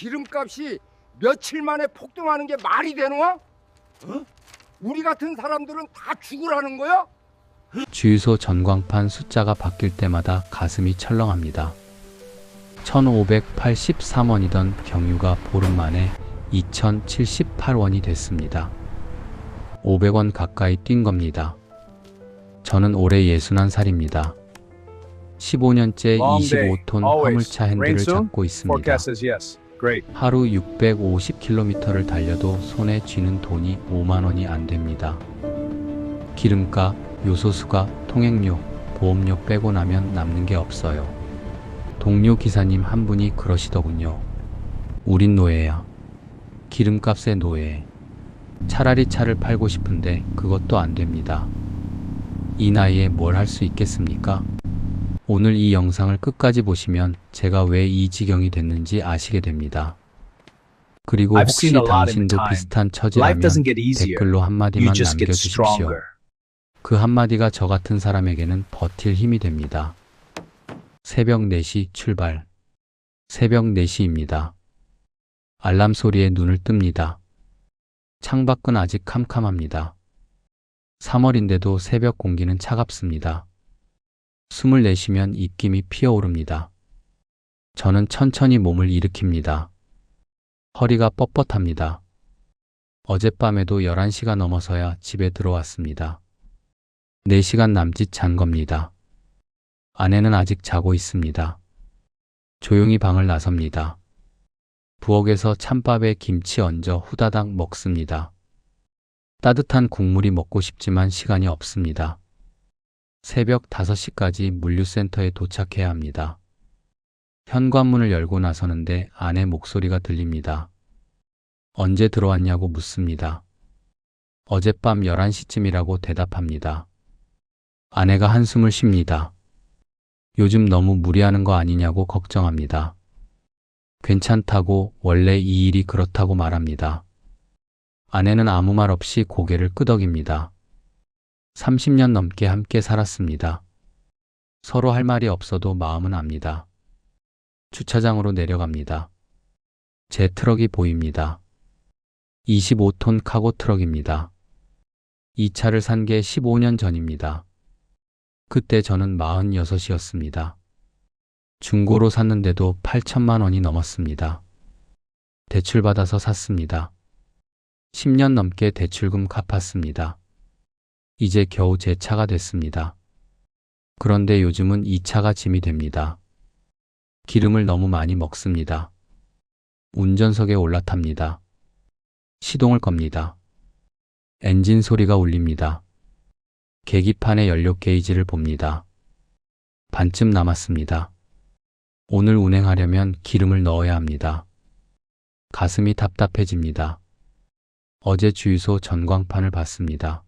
기름값이 며칠 만에 폭등하는 게 말이 되노? 우리 같은 사람들은 다 죽으라는 거야? 주유소 전광판 숫자가 바뀔 때마다 가슴이 철렁합니다. 1,583원이던 경유가 보름 만에 2,078원이 됐습니다. 500원 가까이 뛴 겁니다. 저는 올해 61살입니다. 15년째 25톤 화물차 핸들을 잡고 있습니다. 하루 650km를 달려도 손에 쥐는 돈이 5만 원이 안 됩니다. 기름값, 요소수가, 통행료, 보험료 빼고 나면 남는 게 없어요. 동료 기사님 한 분이 그러시더군요. 우린 노예야. 기름값의 노예. 차라리 차를 팔고 싶은데 그것도 안 됩니다. 이 나이에 뭘 할 수 있겠습니까? 오늘 이 영상을 끝까지 보시면 제가 왜 이 지경이 됐는지 아시게 됩니다. 그리고 혹시 당신도 비슷한 처지라면 댓글로 한마디만 남겨주십시오. 그 한마디가 저 같은 사람에게는 버틸 힘이 됩니다. 새벽 4시 출발. 새벽 4시입니다. 알람 소리에 눈을 뜹니다. 창밖은 아직 캄캄합니다. 3월인데도 새벽 공기는 차갑습니다. 숨을 내쉬면 입김이 피어오릅니다. 저는 천천히 몸을 일으킵니다. 허리가 뻣뻣합니다. 어젯밤에도 11시가 넘어서야 집에 들어왔습니다. 4시간 남짓 잔 겁니다. 아내는 아직 자고 있습니다. 조용히 방을 나섭니다. 부엌에서 찬밥에 김치 얹어 후다닥 먹습니다. 따뜻한 국물이 먹고 싶지만 시간이 없습니다. 새벽 5시까지 물류센터에 도착해야 합니다. 현관문을 열고 나서는데 아내 목소리가 들립니다. 언제 들어왔냐고 묻습니다. 어젯밤 11시쯤이라고 대답합니다. 아내가 한숨을 쉽니다. 요즘 너무 무리하는 거 아니냐고 걱정합니다. 괜찮다고, 원래 이 일이 그렇다고 말합니다. 아내는 아무 말 없이 고개를 끄덕입니다. 30년 넘게 함께 살았습니다. 서로 할 말이 없어도 마음은 압니다. 주차장으로 내려갑니다. 제 트럭이 보입니다. 25톤 카고 트럭입니다. 이 차를 산 게 15년 전입니다. 그때 저는 46이었습니다. 중고로 샀는데도 8천만 원이 넘었습니다. 대출받아서 샀습니다. 10년 넘게 대출금 갚았습니다. 이제 겨우 제 차가 됐습니다. 그런데 요즘은 이 차가 짐이 됩니다. 기름을 너무 많이 먹습니다. 운전석에 올라탑니다. 시동을 겁니다. 엔진 소리가 울립니다. 계기판에 연료 게이지를 봅니다. 반쯤 남았습니다. 오늘 운행하려면 기름을 넣어야 합니다. 가슴이 답답해집니다. 어제 주유소 전광판을 봤습니다.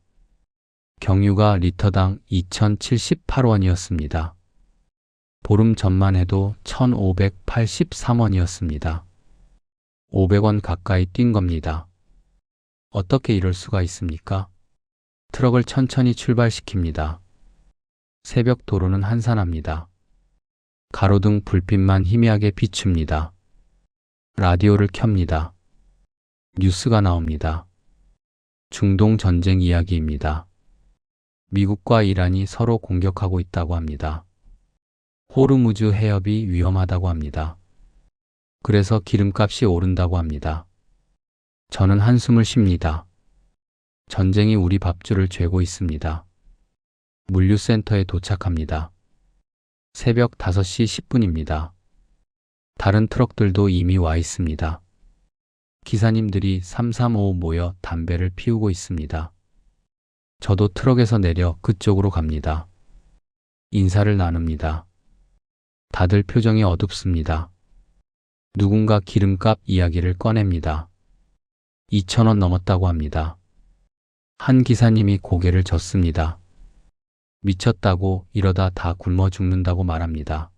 경유가 리터당 2,078원이었습니다. 보름 전만 해도 1,583원이었습니다. 500원 가까이 뛴 겁니다. 어떻게 이럴 수가 있습니까? 트럭을 천천히 출발시킵니다. 새벽 도로는 한산합니다. 가로등 불빛만 희미하게 비춥니다. 라디오를 켭니다. 뉴스가 나옵니다. 중동 전쟁 이야기입니다. 미국과 이란이 서로 공격하고 있다고 합니다. 호르무즈 해협이 위험하다고 합니다. 그래서 기름값이 오른다고 합니다. 저는 한숨을 쉽니다. 전쟁이 우리 밥줄을 죄고 있습니다. 물류센터에 도착합니다. 새벽 5시 10분입니다. 다른 트럭들도 이미 와 있습니다. 기사님들이 335 모여 담배를 피우고 있습니다. 저도 트럭에서 내려 그쪽으로 갑니다. 인사를 나눕니다. 다들 표정이 어둡습니다. 누군가 기름값 이야기를 꺼냅니다. 2,000원 넘었다고 합니다. 한 기사님이 고개를 젓습니다. 미쳤다고, 이러다 다 굶어 죽는다고 말합니다.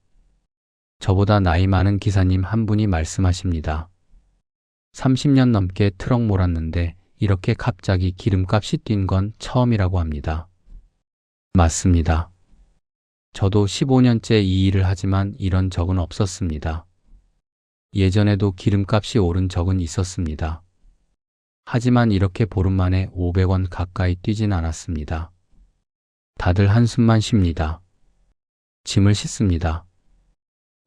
저보다 나이 많은 기사님 한 분이 말씀하십니다. 30년 넘게 트럭 몰았는데 이렇게 갑자기 기름값이 뛴 건 처음이라고 합니다. 맞습니다. 저도 15년째 이 일을 하지만 이런 적은 없었습니다. 예전에도 기름값이 오른 적은 있었습니다. 하지만 이렇게 보름 만에 500원 가까이 뛰진 않았습니다. 다들 한숨만 쉽니다. 짐을 싣습니다.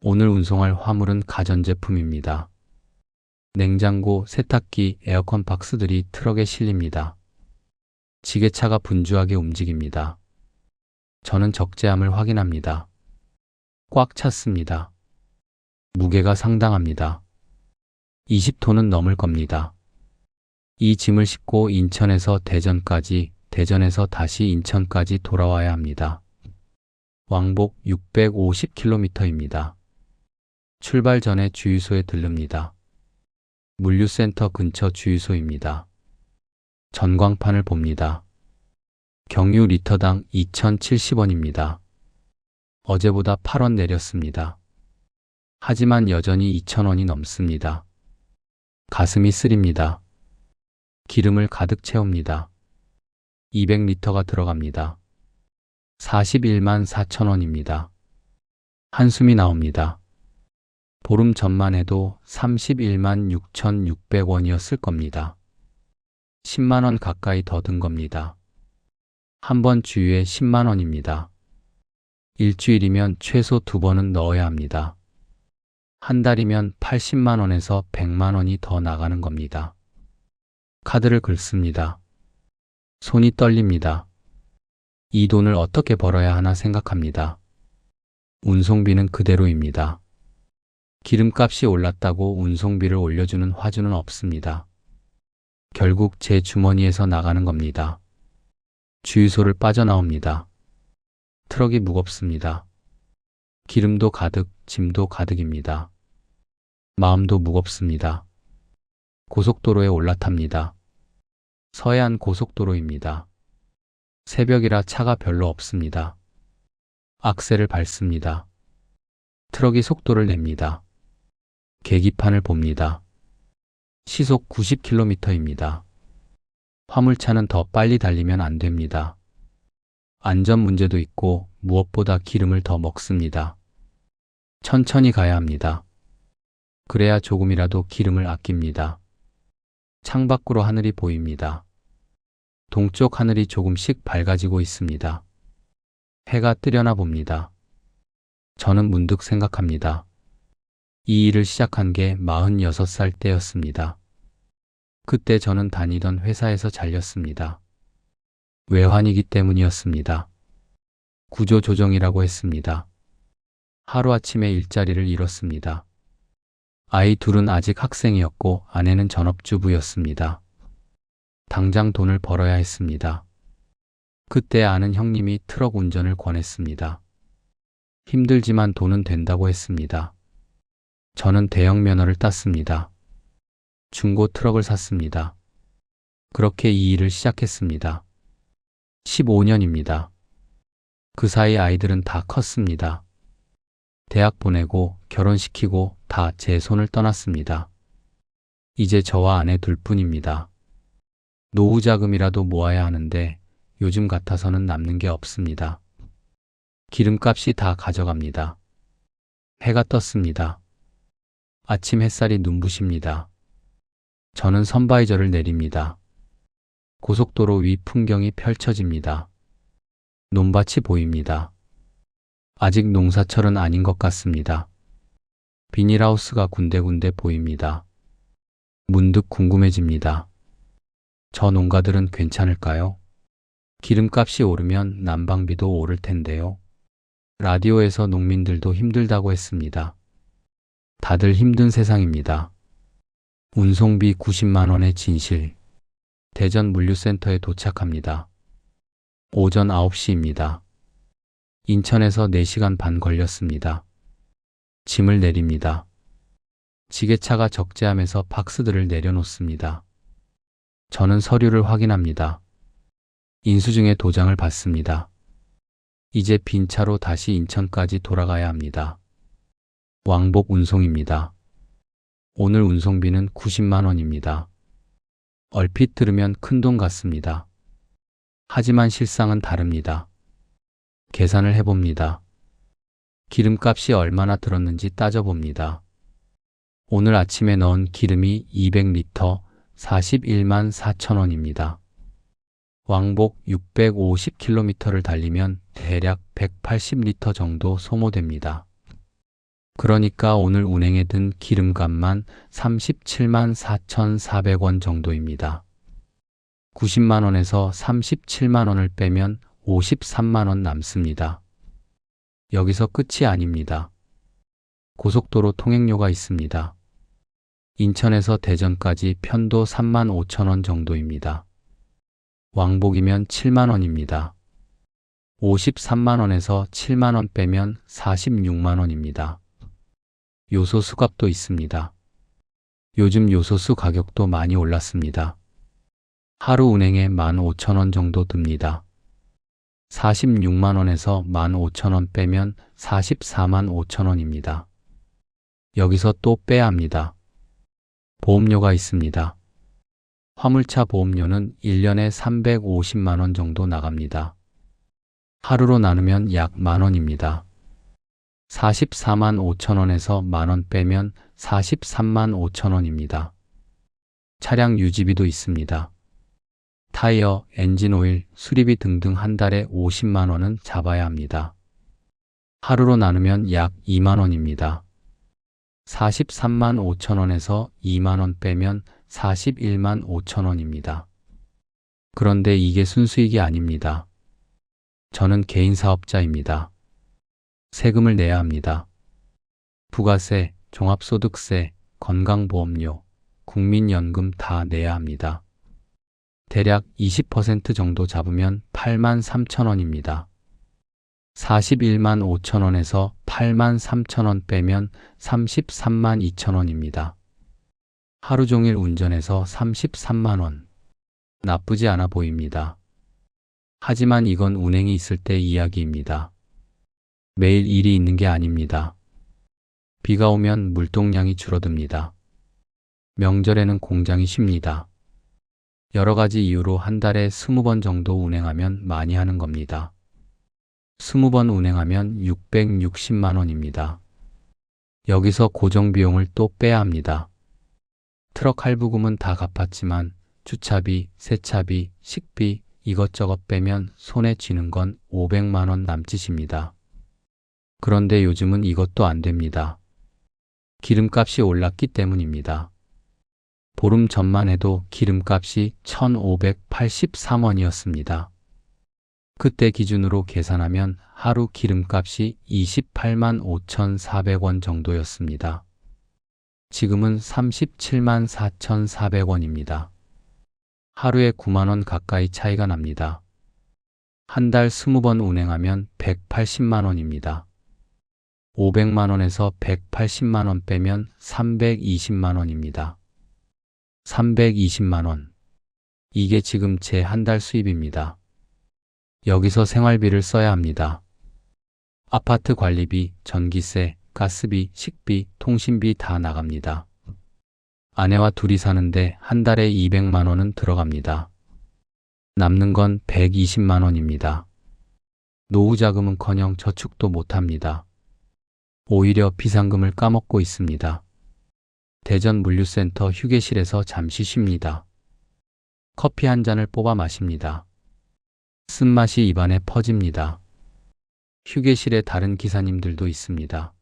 오늘 운송할 화물은 가전제품입니다. 냉장고, 세탁기, 에어컨 박스들이 트럭에 실립니다. 지게차가 분주하게 움직입니다. 저는 적재함을 확인합니다. 꽉 찼습니다. 무게가 상당합니다. 20톤은 넘을 겁니다. 이 짐을 싣고 인천에서 대전까지, 대전에서 다시 인천까지 돌아와야 합니다. 왕복 650km입니다. 출발 전에 주유소에 들릅니다. 물류센터 근처 주유소입니다. 전광판을 봅니다. 경유 리터당 2,070원입니다. 어제보다 8원 내렸습니다. 하지만 여전히 2,000원이 넘습니다. 가슴이 쓰립니다. 기름을 가득 채웁니다. 200리터가 들어갑니다. 41만 4천원입니다. 한숨이 나옵니다. 보름 전만 해도 31만 6,600원이었을 겁니다. 10만원 가까이 더 든 겁니다. 한 번 주유에 10만원입니다. 일주일이면 최소 2번은 넣어야 합니다. 한 달이면 80만원에서 100만원이 더 나가는 겁니다. 카드를 긁습니다. 손이 떨립니다. 이 돈을 어떻게 벌어야 하나 생각합니다. 운송비는 그대로입니다. 기름값이 올랐다고 운송비를 올려주는 화주는 없습니다. 결국 제 주머니에서 나가는 겁니다. 주유소를 빠져나옵니다. 트럭이 무겁습니다. 기름도 가득, 짐도 가득입니다. 마음도 무겁습니다. 고속도로에 올라탑니다. 서해안 고속도로입니다. 새벽이라 차가 별로 없습니다. 악셀을 밟습니다. 트럭이 속도를 냅니다. 계기판을 봅니다. 시속 90km입니다. 화물차는 더 빨리 달리면 안 됩니다. 안전 문제도 있고 무엇보다 기름을 더 먹습니다. 천천히 가야 합니다. 그래야 조금이라도 기름을 아낍니다. 창밖으로 하늘이 보입니다. 동쪽 하늘이 조금씩 밝아지고 있습니다. 해가 뜨려나 봅니다. 저는 문득 생각합니다. 이 일을 시작한 게 46살 때였습니다. 그때 저는 다니던 회사에서 잘렸습니다. 외환위기 때문이었습니다. 구조조정이라고 했습니다. 하루아침에 일자리를 잃었습니다. 아이 둘은 아직 학생이었고 아내는 전업주부였습니다. 당장 돈을 벌어야 했습니다. 그때 아는 형님이 트럭 운전을 권했습니다. 힘들지만 돈은 된다고 했습니다. 저는 대형 면허를 땄습니다. 중고 트럭을 샀습니다. 그렇게 이 일을 시작했습니다. 15년입니다. 그 사이 아이들은 다 컸습니다. 대학 보내고 결혼시키고 다 제 손을 떠났습니다. 이제 저와 아내 둘뿐입니다. 노후 자금이라도 모아야 하는데 요즘 같아서는 남는 게 없습니다. 기름값이 다 가져갑니다. 해가 떴습니다. 아침 햇살이 눈부십니다. 저는 선바이저를 내립니다. 고속도로 위 풍경이 펼쳐집니다. 논밭이 보입니다. 아직 농사철은 아닌 것 같습니다. 비닐하우스가 군데군데 보입니다. 문득 궁금해집니다. 저 농가들은 괜찮을까요? 기름값이 오르면 난방비도 오를 텐데요. 라디오에서 농민들도 힘들다고 했습니다. 다들 힘든 세상입니다. 운송비 90만 원의 진실. 대전 물류센터에 도착합니다. 오전 9시입니다. 인천에서 4시간 반 걸렸습니다. 짐을 내립니다. 지게차가 적재함에서 박스들을 내려놓습니다. 저는 서류를 확인합니다. 인수증의 도장을 받습니다. 이제 빈 차로 다시 인천까지 돌아가야 합니다. 왕복 운송입니다. 오늘 운송비는 90만 원입니다. 얼핏 들으면 큰돈 같습니다. 하지만 실상은 다릅니다. 계산을 해봅니다. 기름값이 얼마나 들었는지 따져봅니다. 오늘 아침에 넣은 기름이 200리터 41만 4천 원입니다. 왕복 650km를 달리면 대략 180리터 정도 소모됩니다. 그러니까 오늘 운행에 든 기름값만 37만 4,400원 정도입니다. 90만 원에서 37만 원을 빼면 53만 원 남습니다. 여기서 끝이 아닙니다. 고속도로 통행료가 있습니다. 인천에서 대전까지 편도 3만 5천 원 정도입니다. 왕복이면 7만 원입니다. 53만 원에서 7만 원 빼면 46만 원입니다. 요소 수값도 있습니다. 요즘 요소수 가격도 많이 올랐습니다. 하루 운행에 15,000원 정도 듭니다. 46만 원에서 15,000원 빼면 44만 5천 원입니다. 여기서 또 빼야 합니다. 보험료가 있습니다. 화물차 보험료는 1년에 350만 원 정도 나갑니다. 하루로 나누면 약 만원입니다. 44만 5천 원에서 만원 빼면 43만 5천 원입니다. 차량 유지비도 있습니다. 타이어, 엔진오일, 수리비 등등 한 달에 50만 원은 잡아야 합니다. 하루로 나누면 약 2만 원입니다. 43만 5천 원에서 2만 원 빼면 41만 5천 원입니다. 그런데 이게 순수익이 아닙니다. 저는 개인 사업자입니다. 세금을 내야 합니다. 부가세, 종합소득세, 건강보험료, 국민연금 다 내야 합니다. 대략 20% 정도 잡으면 8만 3천 원입니다. 41만 5천 원에서 8만 3천 원 빼면 33만 2천 원입니다. 하루 종일 운전해서 33만 원. 나쁘지 않아 보입니다. 하지만 이건 운행이 있을 때 이야기입니다. 매일 일이 있는 게 아닙니다. 비가 오면 물동량이 줄어듭니다. 명절에는 공장이 쉽니다. 여러 가지 이유로 한 달에 20번 정도 운행하면 많이 하는 겁니다. 20번 운행하면 660만 원입니다. 여기서 고정비용을 또 빼야 합니다. 트럭 할부금은 다 갚았지만 주차비, 세차비, 식비 이것저것 빼면 손에 쥐는 건 500만 원 남짓입니다. 그런데 요즘은 이것도 안 됩니다. 기름값이 올랐기 때문입니다. 보름 전만 해도 기름값이 1,583원이었습니다. 그때 기준으로 계산하면 하루 기름값이 28만 5,400원 정도였습니다. 지금은 37만 4,400원입니다. 하루에 9만 원 가까이 차이가 납니다. 한 달 20번 운행하면 180만 원입니다. 500만 원에서 180만 원 빼면 320만 원입니다. 320만 원. 이게 지금 제 한 달 수입입니다. 여기서 생활비를 써야 합니다. 아파트 관리비, 전기세, 가스비, 식비, 통신비 다 나갑니다. 아내와 둘이 사는데 한 달에 200만 원은 들어갑니다. 남는 건 120만 원입니다. 노후 자금은커녕 저축도 못합니다. 오히려 비상금을 까먹고 있습니다. 대전 물류센터 휴게실에서 잠시 쉽니다. 커피 한 잔을 뽑아 마십니다. 쓴맛이 입안에 퍼집니다. 휴게실에 다른 기사님들도 있습니다.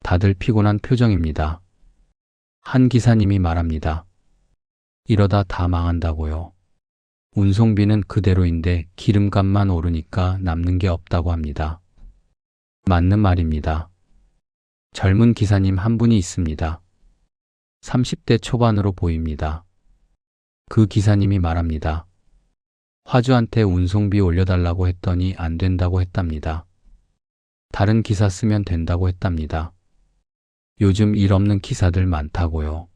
다들 피곤한 표정입니다. 한 기사님이 말합니다. 이러다 다 망한다고요. 운송비는 그대로인데 기름값만 오르니까 남는 게 없다고 합니다. 맞는 말입니다. 젊은 기사님 한 분이 있습니다. 30대 초반으로 보입니다. 그 기사님이 말합니다. 화주한테 운송비 올려달라고 했더니 안 된다고 했답니다. 다른 기사 쓰면 된다고 했답니다. 요즘 일 없는 기사들 많다고요.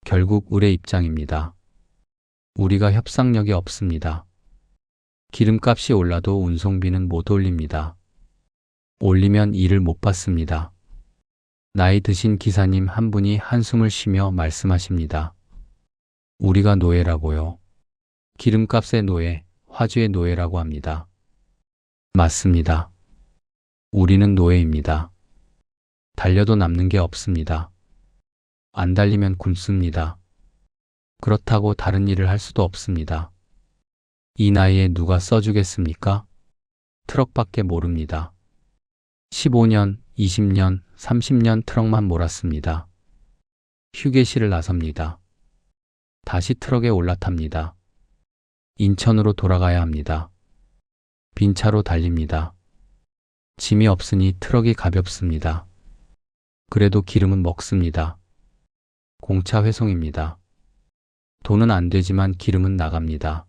결국 을의 입장입니다. 우리가 협상력이 없습니다. 기름값이 올라도 운송비는 못 올립니다. 올리면 일을 못 받습니다. 나이 드신 기사님 한 분이 한숨을 쉬며 말씀하십니다. 우리가 노예라고요. 기름값의 노예, 화주의 노예라고 합니다. 맞습니다. 우리는 노예입니다. 달려도 남는 게 없습니다. 안 달리면 굶습니다. 그렇다고 다른 일을 할 수도 없습니다. 이 나이에 누가 써주겠습니까? 트럭밖에 모릅니다. 15년, 20년, 30년 트럭만 몰았습니다. 휴게실을 나섭니다. 다시 트럭에 올라탑니다. 인천으로 돌아가야 합니다. 빈 차로 달립니다. 짐이 없으니 트럭이 가볍습니다. 그래도 기름은 먹습니다. 공차 회송입니다. 돈은 안 되지만 기름은 나갑니다.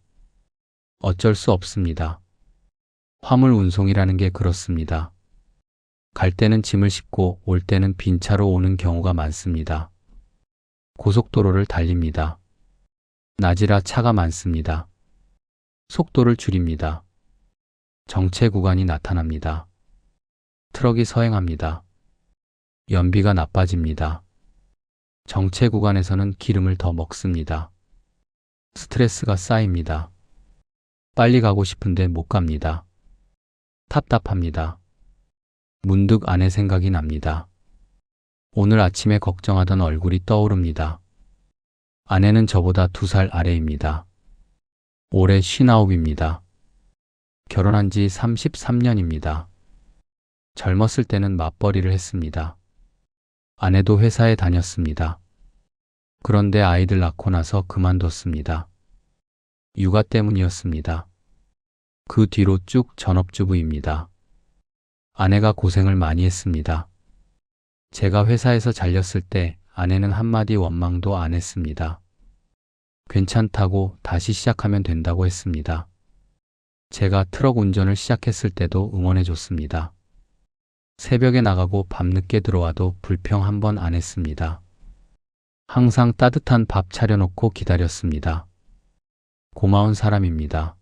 어쩔 수 없습니다. 화물 운송이라는 게 그렇습니다. 갈 때는 짐을 싣고 올 때는 빈 차로 오는 경우가 많습니다. 고속도로를 달립니다. 낮이라 차가 많습니다. 속도를 줄입니다. 정체 구간이 나타납니다. 트럭이 서행합니다. 연비가 나빠집니다. 정체 구간에서는 기름을 더 먹습니다. 스트레스가 쌓입니다. 빨리 가고 싶은데 못 갑니다. 답답합니다. 문득 아내 생각이 납니다. 오늘 아침에 걱정하던 얼굴이 떠오릅니다. 아내는 저보다 2살 아래입니다. 올해 59입니다. 결혼한 지 33년입니다. 젊었을 때는 맞벌이를 했습니다. 아내도 회사에 다녔습니다. 그런데 아이들 낳고 나서 그만뒀습니다. 육아 때문이었습니다. 그 뒤로 쭉 전업주부입니다. 아내가 고생을 많이 했습니다. 제가 회사에서 잘렸을 때 아내는 한마디 원망도 안 했습니다. 괜찮다고 다시 시작하면 된다고 했습니다. 제가 트럭 운전을 시작했을 때도 응원해 줬습니다. 새벽에 나가고 밤늦게 들어와도 불평 한 번 안 했습니다. 항상 따뜻한 밥 차려놓고 기다렸습니다. 고마운 사람입니다.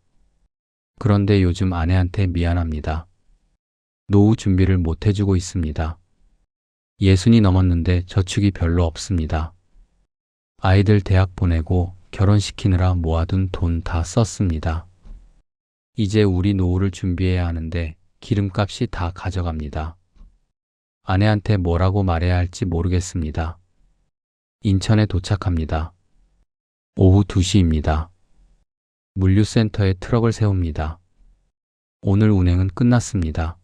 그런데 요즘 아내한테 미안합니다. 노후 준비를 못 해주고 있습니다. 60이 넘었는데 저축이 별로 없습니다. 아이들 대학 보내고 결혼시키느라 모아둔 돈 다 썼습니다. 이제 우리 노후를 준비해야 하는데 기름값이 다 가져갑니다. 아내한테 뭐라고 말해야 할지 모르겠습니다. 인천에 도착합니다. 오후 2시입니다. 물류센터에 트럭을 세웁니다. 오늘 운행은 끝났습니다.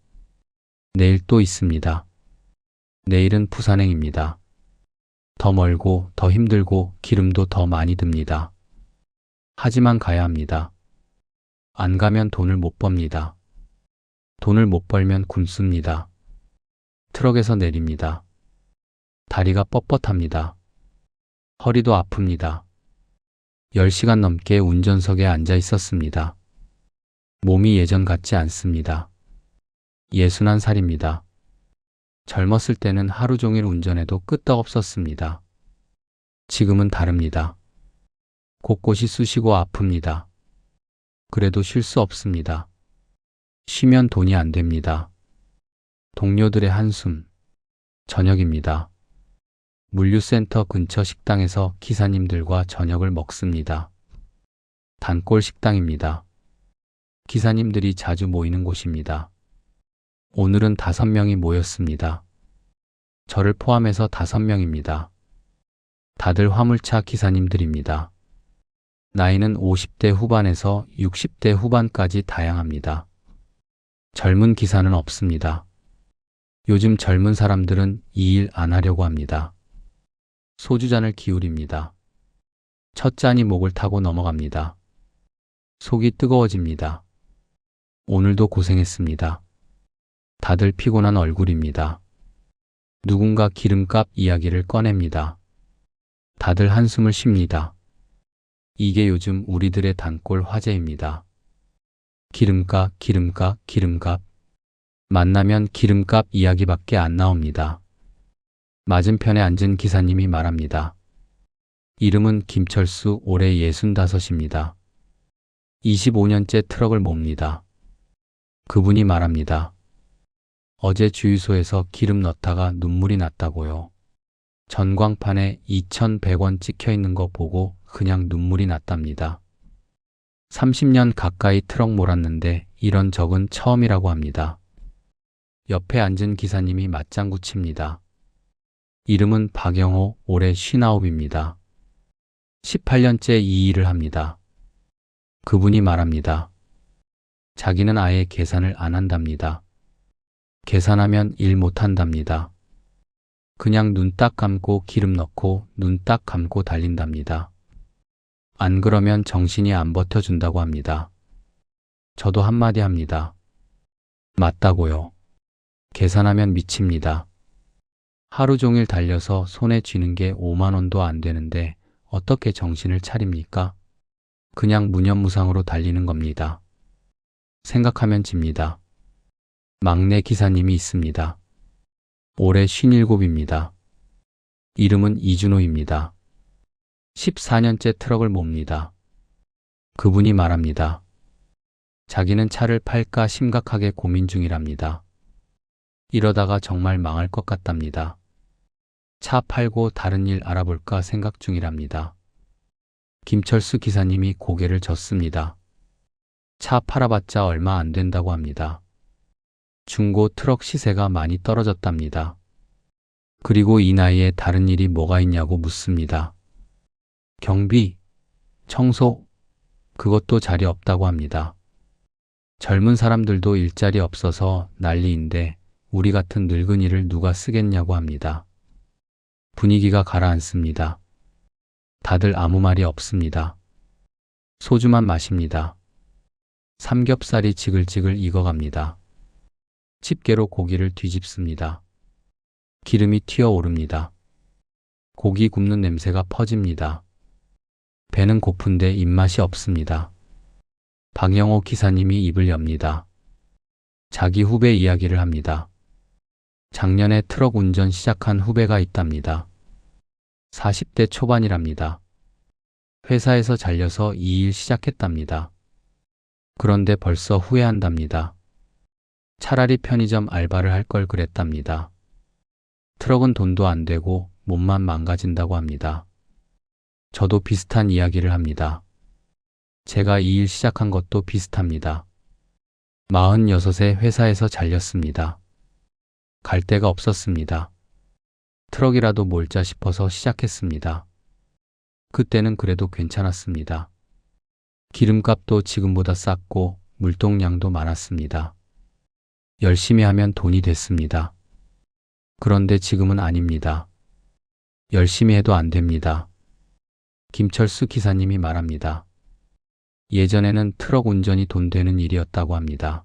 내일 또 있습니다. 내일은 부산행입니다. 더 멀고 더 힘들고 기름도 더 많이 듭니다. 하지만 가야 합니다. 안 가면 돈을 못 법니다. 돈을 못 벌면 굶습니다. 트럭에서 내립니다. 다리가 뻣뻣합니다. 허리도 아픕니다. 10시간 넘게 운전석에 앉아 있었습니다. 몸이 예전 같지 않습니다. 61살입니다. 젊었을 때는 하루 종일 운전해도 끄떡없었습니다. 지금은 다릅니다. 곳곳이 쑤시고 아픕니다. 그래도 쉴 수 없습니다. 쉬면 돈이 안 됩니다. 동료들의 한숨. 저녁입니다. 물류센터 근처 식당에서 기사님들과 저녁을 먹습니다. 단골 식당입니다. 기사님들이 자주 모이는 곳입니다. 오늘은 5명이 모였습니다. 저를 포함해서 5명입니다. 다들 화물차 기사님들입니다. 나이는 50대 후반에서 60대 후반까지 다양합니다. 젊은 기사는 없습니다. 요즘 젊은 사람들은 이 일 안 하려고 합니다. 소주잔을 기울입니다. 첫 잔이 목을 타고 넘어갑니다. 속이 뜨거워집니다. 오늘도 고생했습니다. 다들 피곤한 얼굴입니다. 누군가 기름값 이야기를 꺼냅니다. 다들 한숨을 쉽니다. 이게 요즘 우리들의 단골 화제입니다. 기름값, 기름값, 기름값. 만나면 기름값 이야기밖에 안 나옵니다. 맞은편에 앉은 기사님이 말합니다. 이름은 김철수, 올해 65입니다. 25년째 트럭을 몹니다. 그분이 말합니다. 어제 주유소에서 기름 넣다가 눈물이 났다고요. 전광판에 2,100원 찍혀 있는 거 보고 그냥 눈물이 났답니다. 30년 가까이 트럭 몰았는데 이런 적은 처음이라고 합니다. 옆에 앉은 기사님이 맞장구 칩니다. 이름은 박영호, 올해 59입니다. 18년째 이 일을 합니다. 그분이 말합니다. 자기는 아예 계산을 안 한답니다. 계산하면 일 못 한답니다. 그냥 눈 딱 감고 기름 넣고 눈 딱 감고 달린답니다. 안 그러면 정신이 안 버텨준다고 합니다. 저도 한마디 합니다. 맞다고요. 계산하면 미칩니다. 하루 종일 달려서 손에 쥐는 게 5만 원도 안 되는데 어떻게 정신을 차립니까? 그냥 무념무상으로 달리는 겁니다. 생각하면 집니다. 막내 기사님이 있습니다. 올해 57입니다. 이름은 이준호입니다. 14년째 트럭을 몹니다. 그분이 말합니다. 자기는 차를 팔까 심각하게 고민 중이랍니다. 이러다가 정말 망할 것 같답니다. 차 팔고 다른 일 알아볼까 생각 중이랍니다. 김철수 기사님이 고개를 젓습니다. 차 팔아봤자 얼마 안 된다고 합니다. 중고 트럭 시세가 많이 떨어졌답니다. 그리고 이 나이에 다른 일이 뭐가 있냐고 묻습니다. 경비, 청소, 그것도 자리 없다고 합니다. 젊은 사람들도 일자리 없어서 난리인데 우리 같은 늙은이를 누가 쓰겠냐고 합니다. 분위기가 가라앉습니다. 다들 아무 말이 없습니다. 소주만 마십니다. 삼겹살이 지글지글 익어갑니다. 집게로 고기를 뒤집습니다. 기름이 튀어오릅니다. 고기 굽는 냄새가 퍼집니다. 배는 고픈데 입맛이 없습니다. 박영호 기사님이 입을 엽니다. 자기 후배 이야기를 합니다. 작년에 트럭 운전 시작한 후배가 있답니다. 40대 초반이랍니다. 회사에서 잘려서 이 일 시작했답니다. 그런데 벌써 후회한답니다. 차라리 편의점 알바를 할 걸 그랬답니다. 트럭은 돈도 안 되고 몸만 망가진다고 합니다. 저도 비슷한 이야기를 합니다. 제가 이 일 시작한 것도 비슷합니다. 46에 회사에서 잘렸습니다. 갈 데가 없었습니다. 트럭이라도 몰자 싶어서 시작했습니다. 그때는 그래도 괜찮았습니다. 기름값도 지금보다 쌌고 물동량도 많았습니다. 열심히 하면 돈이 됐습니다. 그런데 지금은 아닙니다. 열심히 해도 안 됩니다. 김철수 기사님이 말합니다. 예전에는 트럭 운전이 돈 되는 일이었다고 합니다.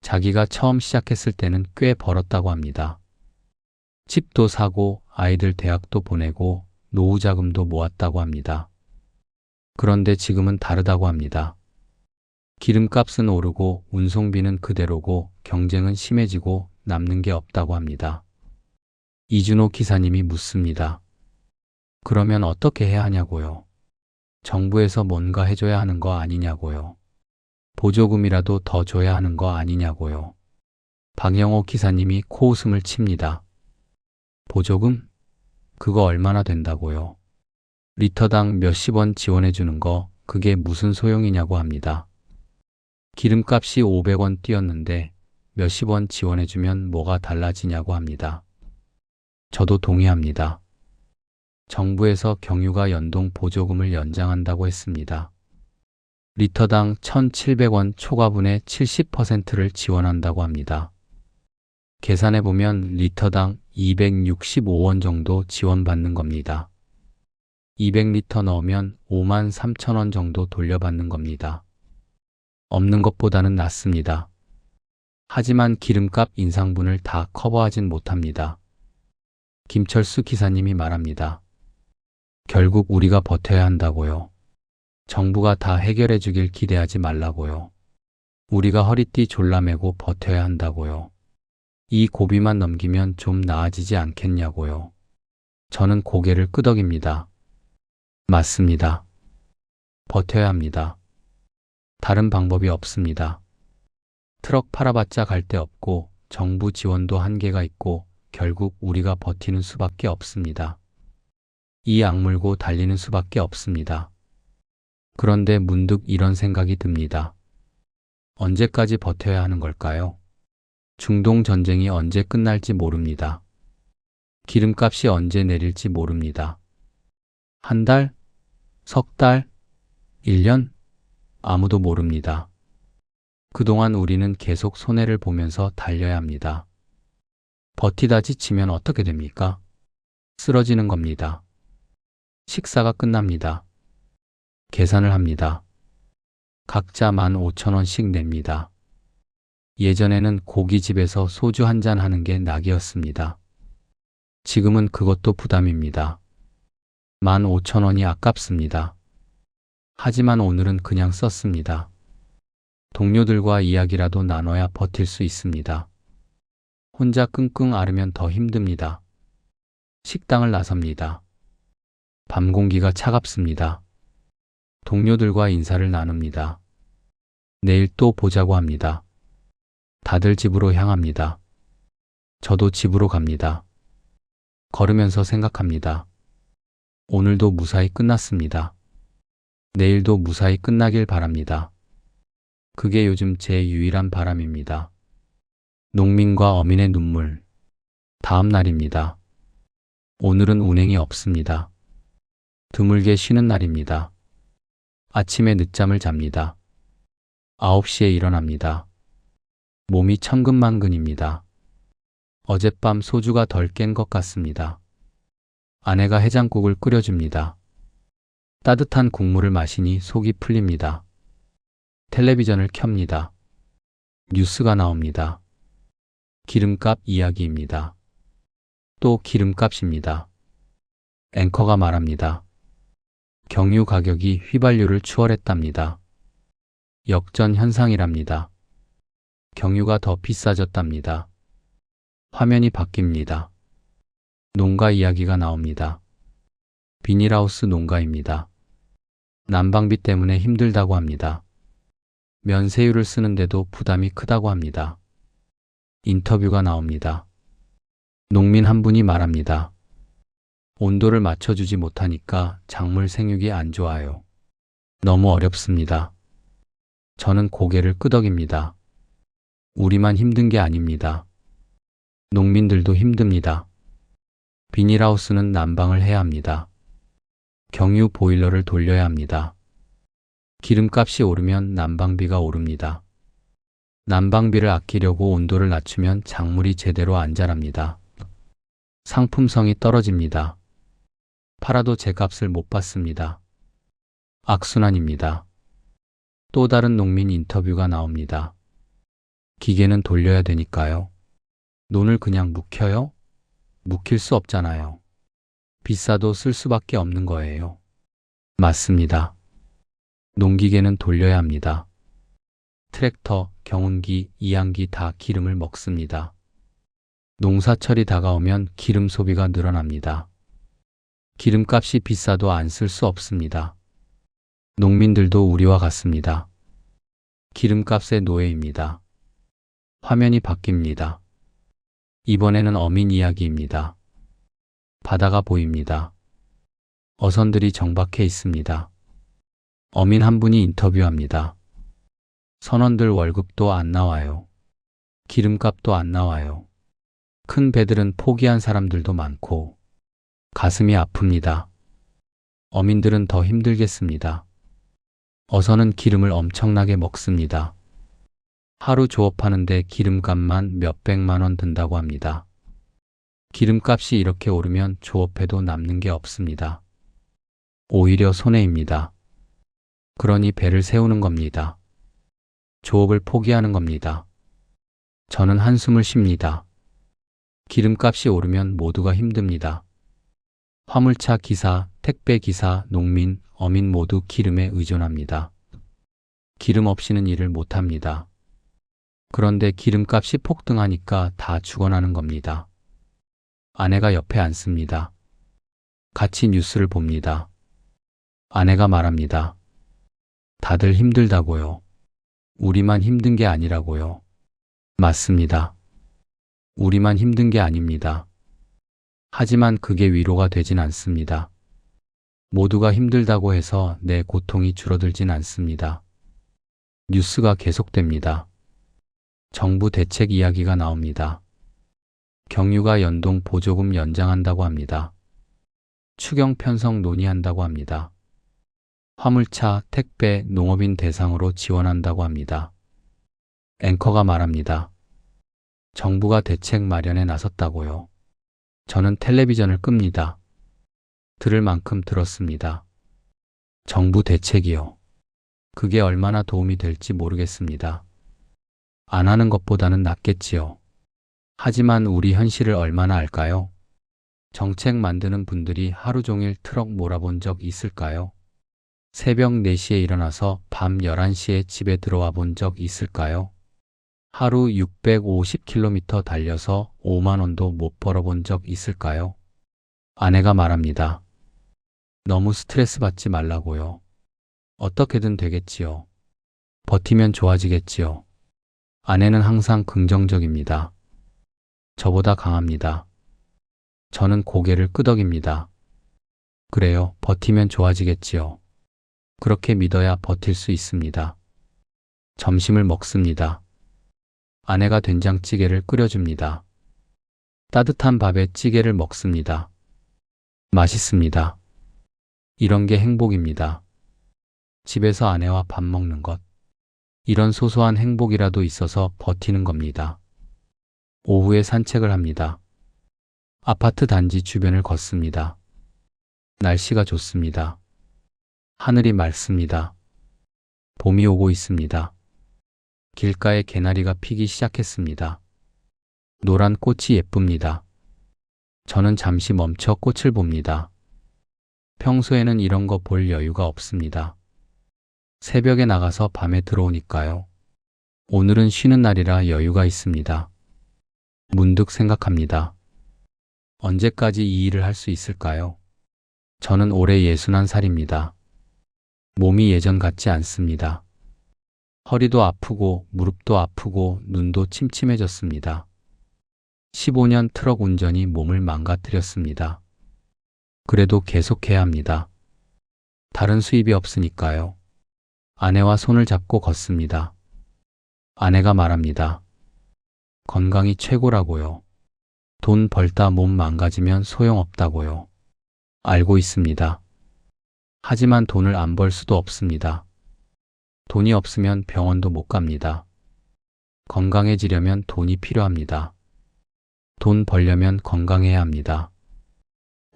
자기가 처음 시작했을 때는 꽤 벌었다고 합니다. 집도 사고 아이들 대학도 보내고 노후 자금도 모았다고 합니다. 그런데 지금은 다르다고 합니다. 기름값은 오르고 운송비는 그대로고 경쟁은 심해지고 남는 게 없다고 합니다. 이준호 기사님이 묻습니다. 그러면 어떻게 해야 하냐고요? 정부에서 뭔가 해줘야 하는 거 아니냐고요? 보조금이라도 더 줘야 하는 거 아니냐고요? 박영호 기사님이 코웃음을 칩니다. 보조금? 그거 얼마나 된다고요? 리터당 몇십 원 지원해 주는 거 그게 무슨 소용이냐고 합니다. 기름값이 500원 뛰었는데 몇십 원 지원해 주면 뭐가 달라지냐고 합니다. 저도 동의합니다. 정부에서 경유가 연동 보조금을 연장한다고 했습니다. 리터당 1,700원 초과분의 70%를 지원한다고 합니다. 계산해보면 리터당 265원 정도 지원받는 겁니다. 200리터 넣으면 53,000원 정도 돌려받는 겁니다. 없는 것보다는 낫습니다. 하지만 기름값 인상분을 다 커버하진 못합니다. 김철수 기사님이 말합니다. 결국 우리가 버텨야 한다고요. 정부가 다 해결해 주길 기대하지 말라고요. 우리가 허리띠 졸라매고 버텨야 한다고요. 이 고비만 넘기면 좀 나아지지 않겠냐고요. 저는 고개를 끄덕입니다. 맞습니다. 버텨야 합니다. 다른 방법이 없습니다. 트럭 팔아봤자 갈 데 없고 정부 지원도 한계가 있고 결국 우리가 버티는 수밖에 없습니다. 이 악물고 달리는 수밖에 없습니다. 그런데 문득 이런 생각이 듭니다. 언제까지 버텨야 하는 걸까요? 중동 전쟁이 언제 끝날지 모릅니다. 기름값이 언제 내릴지 모릅니다. 한 달, 석 달, 1년? 아무도 모릅니다. 그동안 우리는 계속 손해를 보면서 달려야 합니다. 버티다 지치면 어떻게 됩니까? 쓰러지는 겁니다. 식사가 끝납니다. 계산을 합니다. 각자 15,000원씩 냅니다. 예전에는 고깃집에서 소주 한 잔 하는 게 낙이었습니다. 지금은 그것도 부담입니다. 15,000원이 아깝습니다. 하지만 오늘은 그냥 썼습니다. 동료들과 이야기라도 나눠야 버틸 수 있습니다. 혼자 끙끙 앓으면 더 힘듭니다. 식당을 나섭니다. 밤 공기가 차갑습니다. 동료들과 인사를 나눕니다. 내일 또 보자고 합니다. 다들 집으로 향합니다. 저도 집으로 갑니다. 걸으면서 생각합니다. 오늘도 무사히 끝났습니다. 내일도 무사히 끝나길 바랍니다. 그게 요즘 제 유일한 바람입니다. 농민과 어민의 눈물. 다음 날입니다. 오늘은 운행이 없습니다. 드물게 쉬는 날입니다. 아침에 늦잠을 잡니다. 9시에 일어납니다. 몸이 천근만근입니다. 어젯밤 소주가 덜 깬 것 같습니다. 아내가 해장국을 끓여줍니다. 따뜻한 국물을 마시니 속이 풀립니다. 텔레비전을 켭니다. 뉴스가 나옵니다. 기름값 이야기입니다. 또 기름값입니다. 앵커가 말합니다. 경유 가격이 휘발유를 추월했답니다. 역전 현상이랍니다. 경유가 더 비싸졌답니다. 화면이 바뀝니다. 농가 이야기가 나옵니다. 비닐하우스 농가입니다. 난방비 때문에 힘들다고 합니다. 면세유를 쓰는데도 부담이 크다고 합니다. 인터뷰가 나옵니다. 농민 한 분이 말합니다. 온도를 맞춰주지 못하니까 작물 생육이 안 좋아요. 너무 어렵습니다. 저는 고개를 끄덕입니다. 우리만 힘든 게 아닙니다. 농민들도 힘듭니다. 비닐하우스는 난방을 해야 합니다. 경유 보일러를 돌려야 합니다. 기름값이 오르면 난방비가 오릅니다. 난방비를 아끼려고 온도를 낮추면 작물이 제대로 안 자랍니다. 상품성이 떨어집니다. 팔아도 제 값을 못 받습니다. 악순환입니다. 또 다른 농민 인터뷰가 나옵니다. 기계는 돌려야 되니까요. 논을 그냥 묵혀요? 묵힐 수 없잖아요. 비싸도 쓸 수밖에 없는 거예요. 맞습니다. 농기계는 돌려야 합니다. 트랙터, 경운기, 이양기 다 기름을 먹습니다. 농사철이 다가오면 기름 소비가 늘어납니다. 기름값이 비싸도 안 쓸 수 없습니다. 농민들도 우리와 같습니다. 기름값의 노예입니다. 화면이 바뀝니다. 이번에는 어민 이야기입니다. 바다가 보입니다. 어선들이 정박해 있습니다. 어민 한 분이 인터뷰합니다. 선원들 월급도 안 나와요. 기름값도 안 나와요. 큰 배들은 포기한 사람들도 많고 가슴이 아픕니다. 어민들은 더 힘들겠습니다. 어선은 기름을 엄청나게 먹습니다. 하루 조업하는데 기름값만 몇백만 원 든다고 합니다. 기름값이 이렇게 오르면 조업해도 남는 게 없습니다. 오히려 손해입니다. 그러니 배를 세우는 겁니다. 조업을 포기하는 겁니다. 저는 한숨을 쉽니다. 기름값이 오르면 모두가 힘듭니다. 화물차 기사, 택배 기사, 농민, 어민 모두 기름에 의존합니다. 기름 없이는 일을 못합니다. 그런데 기름값이 폭등하니까 다 죽어나는 겁니다. 아내가 옆에 앉습니다. 같이 뉴스를 봅니다. 아내가 말합니다. 다들 힘들다고요. 우리만 힘든 게 아니라고요. 맞습니다. 우리만 힘든 게 아닙니다. 하지만 그게 위로가 되진 않습니다. 모두가 힘들다고 해서 내 고통이 줄어들진 않습니다. 뉴스가 계속됩니다. 정부 대책 이야기가 나옵니다. 경유가 연동 보조금 연장한다고 합니다. 추경 편성 논의한다고 합니다. 화물차, 택배, 농업인 대상으로 지원한다고 합니다. 앵커가 말합니다. 정부가 대책 마련에 나섰다고요. 저는 텔레비전을 끕니다. 들을 만큼 들었습니다. 정부 대책이요. 그게 얼마나 도움이 될지 모르겠습니다. 안 하는 것보다는 낫겠지요. 하지만 우리 현실을 얼마나 알까요? 정책 만드는 분들이 하루 종일 트럭 몰아본 적 있을까요? 새벽 4시에 일어나서 밤 11시에 집에 들어와 본 적 있을까요? 하루 650km 달려서 5만 원도 못 벌어본 적 있을까요? 아내가 말합니다. 너무 스트레스 받지 말라고요. 어떻게든 되겠지요. 버티면 좋아지겠지요. 아내는 항상 긍정적입니다. 저보다 강합니다. 저는 고개를 끄덕입니다. 그래요, 버티면 좋아지겠지요. 그렇게 믿어야 버틸 수 있습니다. 점심을 먹습니다. 아내가 된장찌개를 끓여줍니다. 따뜻한 밥에 찌개를 먹습니다. 맛있습니다. 이런 게 행복입니다. 집에서 아내와 밥 먹는 것. 이런 소소한 행복이라도 있어서 버티는 겁니다. 오후에 산책을 합니다. 아파트 단지 주변을 걷습니다. 날씨가 좋습니다. 하늘이 맑습니다. 봄이 오고 있습니다. 길가에 개나리가 피기 시작했습니다. 노란 꽃이 예쁩니다. 저는 잠시 멈춰 꽃을 봅니다. 평소에는 이런 거 볼 여유가 없습니다. 새벽에 나가서 밤에 들어오니까요. 오늘은 쉬는 날이라 여유가 있습니다. 문득 생각합니다. 언제까지 이 일을 할 수 있을까요? 저는 올해 61살입니다. 몸이 예전 같지 않습니다. 허리도 아프고 무릎도 아프고 눈도 침침해졌습니다. 15년 트럭 운전이 몸을 망가뜨렸습니다. 그래도 계속해야 합니다. 다른 수입이 없으니까요. 아내와 손을 잡고 걷습니다. 아내가 말합니다. 건강이 최고라고요. 돈 벌다 몸 망가지면 소용없다고요. 알고 있습니다. 하지만 돈을 안 벌 수도 없습니다. 돈이 없으면 병원도 못 갑니다. 건강해지려면 돈이 필요합니다. 돈 벌려면 건강해야 합니다.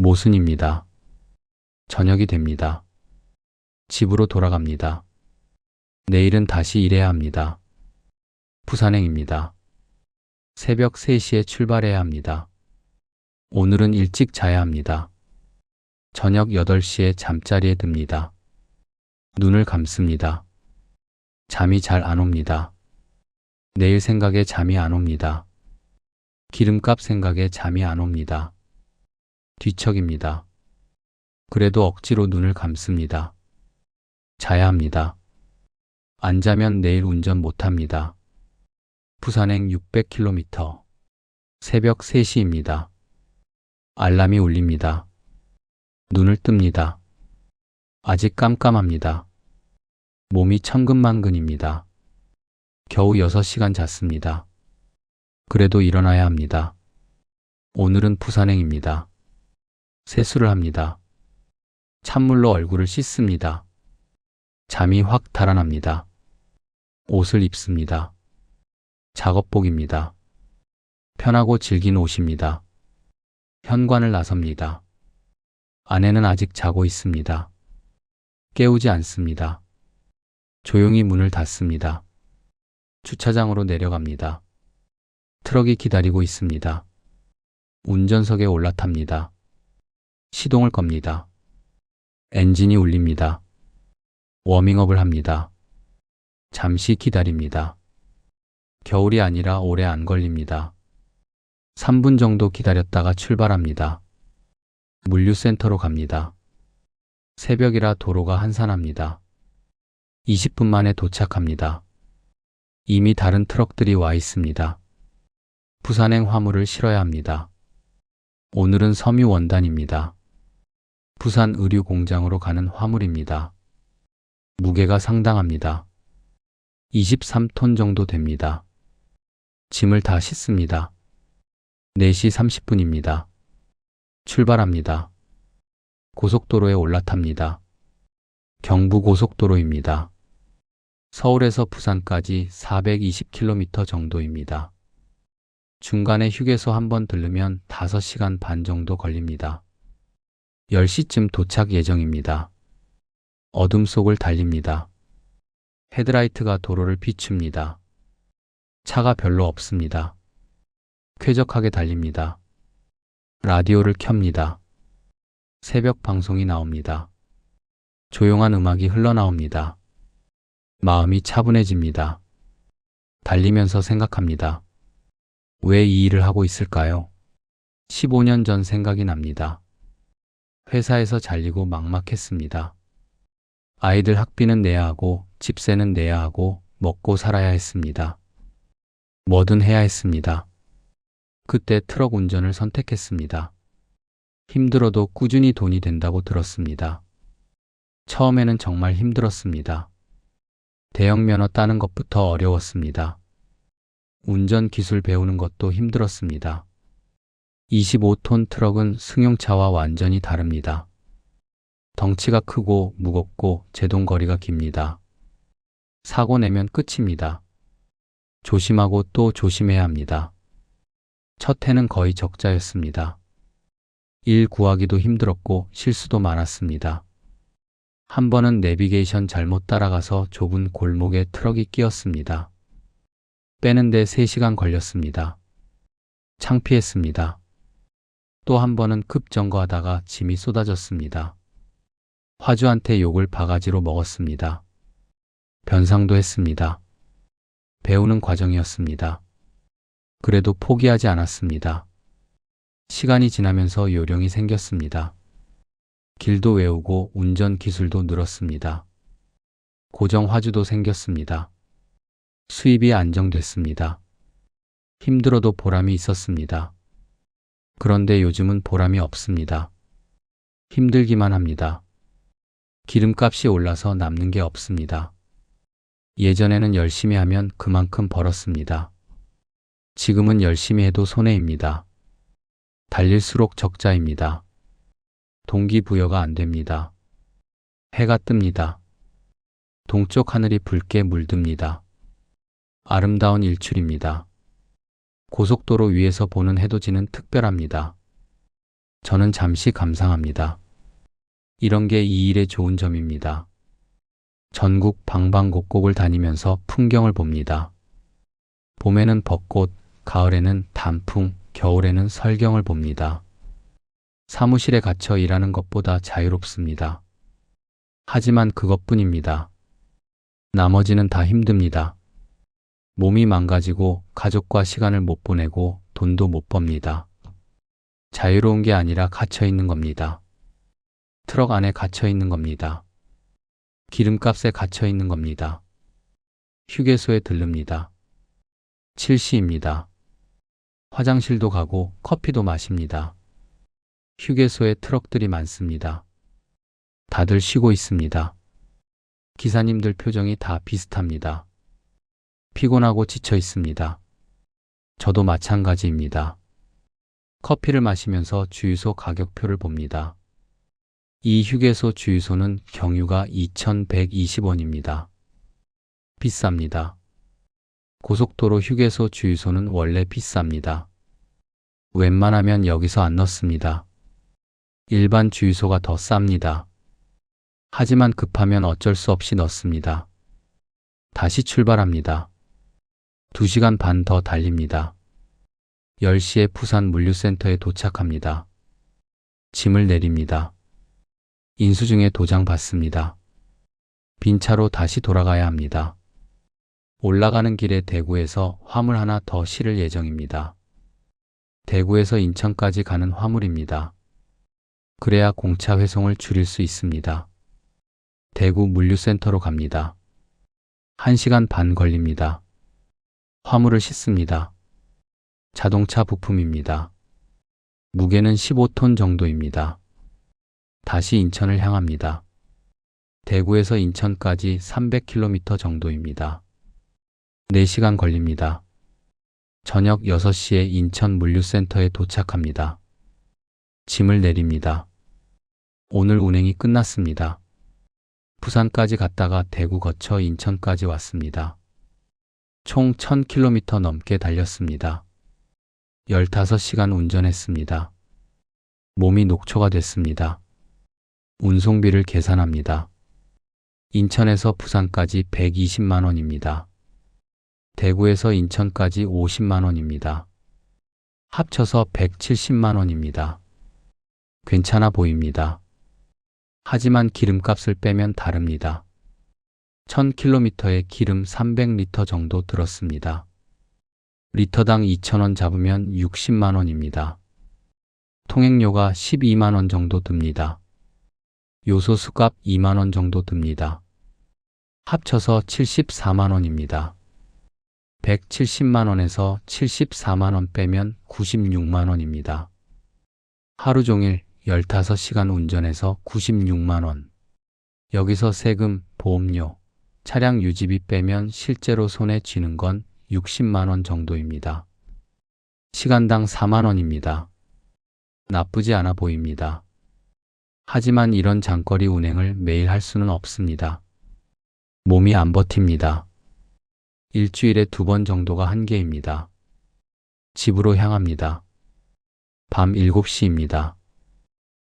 모순입니다. 저녁이 됩니다. 집으로 돌아갑니다. 내일은 다시 일해야 합니다. 부산행입니다. 새벽 3시에 출발해야 합니다. 오늘은 일찍 자야 합니다. 저녁 8시에 잠자리에 듭니다. 눈을 감습니다. 잠이 잘 안 옵니다. 내일 생각에 잠이 안 옵니다. 기름값 생각에 잠이 안 옵니다. 뒤척입니다. 그래도 억지로 눈을 감습니다. 자야 합니다. 안 자면 내일 운전 못 합니다. 부산행 600km. 새벽 3시입니다. 알람이 울립니다. 눈을 뜹니다. 아직 깜깜합니다. 몸이 천근만근입니다. 겨우 6시간 잤습니다. 그래도 일어나야 합니다. 오늘은 부산행입니다. 세수를 합니다. 찬물로 얼굴을 씻습니다. 잠이 확 달아납니다. 옷을 입습니다. 작업복입니다. 편하고 질긴 옷입니다. 현관을 나섭니다. 아내는 아직 자고 있습니다. 깨우지 않습니다. 조용히 문을 닫습니다. 주차장으로 내려갑니다. 트럭이 기다리고 있습니다. 운전석에 올라탑니다. 시동을 겁니다. 엔진이 울립니다. 워밍업을 합니다. 잠시 기다립니다. 겨울이 아니라 오래 안 걸립니다. 3분 정도 기다렸다가 출발합니다. 물류센터로 갑니다. 새벽이라 도로가 한산합니다. 20분 만에 도착합니다. 이미 다른 트럭들이 와 있습니다. 부산행 화물을 실어야 합니다. 오늘은 섬유 원단입니다. 부산 의류 공장으로 가는 화물입니다. 무게가 상당합니다. 23톤 정도 됩니다. 짐을 다 싣습니다. 4시 30분입니다. 출발합니다. 고속도로에 올라탑니다. 경부고속도로입니다. 서울에서 부산까지 420km 정도입니다. 중간에 휴게소 한번 들르면 5시간 반 정도 걸립니다. 10시쯤 도착 예정입니다. 어둠 속을 달립니다. 헤드라이트가 도로를 비춥니다. 차가 별로 없습니다. 쾌적하게 달립니다. 라디오를 켭니다. 새벽 방송이 나옵니다. 조용한 음악이 흘러나옵니다. 마음이 차분해집니다. 달리면서 생각합니다. 왜 이 일을 하고 있을까요? 15년 전 생각이 납니다. 회사에서 잘리고 막막했습니다. 아이들 학비는 내야 하고 집세는 내야 하고 먹고 살아야 했습니다. 뭐든 해야 했습니다. 그때 트럭 운전을 선택했습니다. 힘들어도 꾸준히 돈이 된다고 들었습니다. 처음에는 정말 힘들었습니다. 대형 면허 따는 것부터 어려웠습니다. 운전 기술 배우는 것도 힘들었습니다. 25톤 트럭은 승용차와 완전히 다릅니다. 덩치가 크고 무겁고 제동거리가 깁니다. 사고 내면 끝입니다. 조심하고 또 조심해야 합니다. 첫 해는 거의 적자였습니다. 일 구하기도 힘들었고 실수도 많았습니다. 한 번은 내비게이션 잘못 따라가서 좁은 골목에 트럭이 끼었습니다. 빼는데 3시간 걸렸습니다. 창피했습니다. 또 한 번은 급정거하다가 짐이 쏟아졌습니다. 화주한테 욕을 바가지로 먹었습니다. 변상도 했습니다. 배우는 과정이었습니다. 그래도 포기하지 않았습니다. 시간이 지나면서 요령이 생겼습니다. 길도 외우고 운전 기술도 늘었습니다. 고정 화주도 생겼습니다. 수입이 안정됐습니다. 힘들어도 보람이 있었습니다. 그런데 요즘은 보람이 없습니다. 힘들기만 합니다. 기름값이 올라서 남는 게 없습니다. 예전에는 열심히 하면 그만큼 벌었습니다. 지금은 열심히 해도 손해입니다. 달릴수록 적자입니다. 동기부여가 안 됩니다. 해가 뜹니다. 동쪽 하늘이 붉게 물듭니다. 아름다운 일출입니다. 고속도로 위에서 보는 해돋이는 특별합니다. 저는 잠시 감상합니다. 이런 게 이 일의 좋은 점입니다. 전국 방방곡곡을 다니면서 풍경을 봅니다. 봄에는 벚꽃, 가을에는 단풍, 겨울에는 설경을 봅니다. 사무실에 갇혀 일하는 것보다 자유롭습니다. 하지만 그것뿐입니다. 나머지는 다 힘듭니다. 몸이 망가지고 가족과 시간을 못 보내고 돈도 못 법니다. 자유로운 게 아니라 갇혀 있는 겁니다. 트럭 안에 갇혀 있는 겁니다. 기름값에 갇혀 있는 겁니다. 휴게소에 들릅니다. 7시입니다. 화장실도 가고 커피도 마십니다. 휴게소에 트럭들이 많습니다. 다들 쉬고 있습니다. 기사님들 표정이 다 비슷합니다. 피곤하고 지쳐 있습니다. 저도 마찬가지입니다. 커피를 마시면서 주유소 가격표를 봅니다. 이 휴게소 주유소는 경유가 2,120원입니다. 비쌉니다. 고속도로 휴게소 주유소는 원래 비쌉니다. 웬만하면 여기서 안 넣습니다. 일반 주유소가 더 쌉니다. 하지만 급하면 어쩔 수 없이 넣습니다. 다시 출발합니다. 2시간 반 더 달립니다. 10시에 부산 물류센터에 도착합니다. 짐을 내립니다. 인수증에 도장 받습니다. 빈 차로 다시 돌아가야 합니다. 올라가는 길에 대구에서 화물 하나 더 실을 예정입니다. 대구에서 인천까지 가는 화물입니다. 그래야 공차 회송을 줄일 수 있습니다. 대구 물류센터로 갑니다. 1시간 반 걸립니다. 화물을 싣습니다. 자동차 부품입니다. 무게는 15톤 정도입니다. 다시 인천을 향합니다. 대구에서 인천까지 300km 정도입니다. 4시간 걸립니다. 저녁 6시에 인천 물류센터에 도착합니다. 짐을 내립니다. 오늘 운행이 끝났습니다. 부산까지 갔다가 대구 거쳐 인천까지 왔습니다. 총 1000km 넘게 달렸습니다. 15시간 운전했습니다. 몸이 녹초가 됐습니다. 운송비를 계산합니다. 인천에서 부산까지 120만 원입니다. 대구에서 인천까지 50만 원입니다. 합쳐서 170만 원입니다. 괜찮아 보입니다. 하지만 기름값을 빼면 다릅니다. 1000km에 기름 300리터 정도 들었습니다. 리터당 2,000원 잡으면 60만 원입니다. 통행료가 12만 원 정도 듭니다. 요소수값 2만 원 정도 듭니다. 합쳐서 74만 원입니다. 170만 원에서 74만 원 빼면 96만 원입니다. 하루 종일 15시간 운전해서 96만 원. 여기서 세금, 보험료, 차량 유지비 빼면 실제로 손에 쥐는 건 60만 원 정도입니다. 시간당 4만 원입니다. 나쁘지 않아 보입니다. 하지만 이런 장거리 운행을 매일 할 수는 없습니다. 몸이 안 버팁니다. 일주일에 2번 정도가 한계입니다. 집으로 향합니다. 밤 7시입니다.